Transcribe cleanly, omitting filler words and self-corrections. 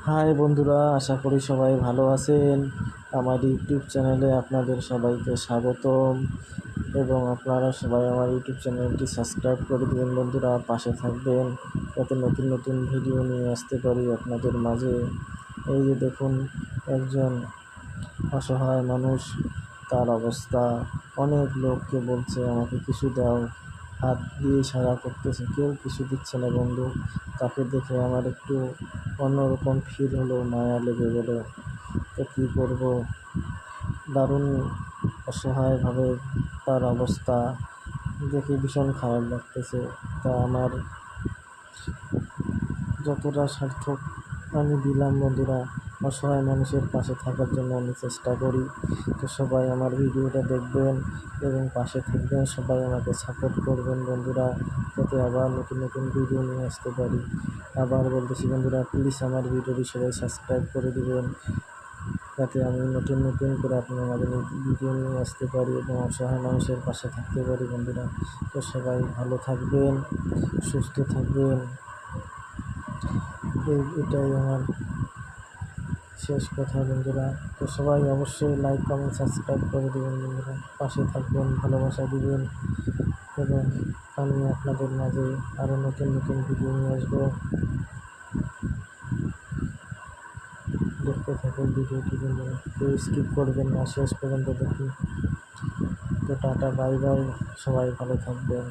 High বন্ধুরা, আশা করি সবাই ভালো আছেন। আমার ইউটিউব চ্যানেলে আপনাদের সবাইকে স্বাগতম এবং আপনারা সবাই আমার ইউটিউব চ্যানেলটি সাবস্ক্রাইব করে দেবেন। বন্ধুরা, পাশে থাকবেন যাতে নতুন নতুন ভিডিও নিয়ে আসতে পারি আপনাদের মাঝে। এই যে দেখুন, একজন অসহায় মানুষ, তার অবস্থা, অনেক লোককে বলছে আমাকে কিছু দাও, হাত দিয়ে ইশারা করতেছে, কেউ কিছু দিচ্ছে না বন্ধু। তাকে দেখে আমার একটু অন্যরকম ফিল হলো, মায়া লেগে গেল। তো কী করবো, দারুণ অসহায়ভাবে তার অবস্থা দেখে ভীষণ খারাপ লাগতেছে। তা আমার যতটা সার্থক আমি দিলাম বন্ধুরা, অসহায় মানুষের পাশে থাকার জন্য আমি চেষ্টা করি। তো সবাই আমার ভিডিওটা দেখবেন এবং পাশে থাকবেন, সবাই আমাকে সাপোর্ট করবেন বন্ধুরা, যাতে আবার নতুন নতুন ভিডিও নিয়ে আসতে পারি। আবার বলতেছি বন্ধুরা, প্লিজ আমার ভিডিওটি সবাই সাবস্ক্রাইব করে দেবেন, যাতে আমি নতুন নতুন করে আপনার মাঝে ভিডিও নিয়ে আসতে পারি এবং অসহায় মানুষের পাশে থাকতে পারি বন্ধুরা। তো সবাই ভালো থাকবেন, সুস্থ থাকবেন, এটাই আমার শেষ কথা বন্ধুরা। তো সবাই অবশ্যই লাইক কমেন্ট সাবস্ক্রাইব করে দেবেন বন্ধুরা, পাশে থাকবেন, ভালোবাসা দিবেন এবং আমি আপনাদের মাঝে আরও নতুন নতুন ভিডিও নিয়ে আসবো। দেখতে থাকুন ভিডিওটি বন্ধুরা, কেউ স্কিপ করবেন না, শেষ পর্যন্ত দেখুন। তো টাটা, বাই বাই, সবাই ভালো থাকবেন।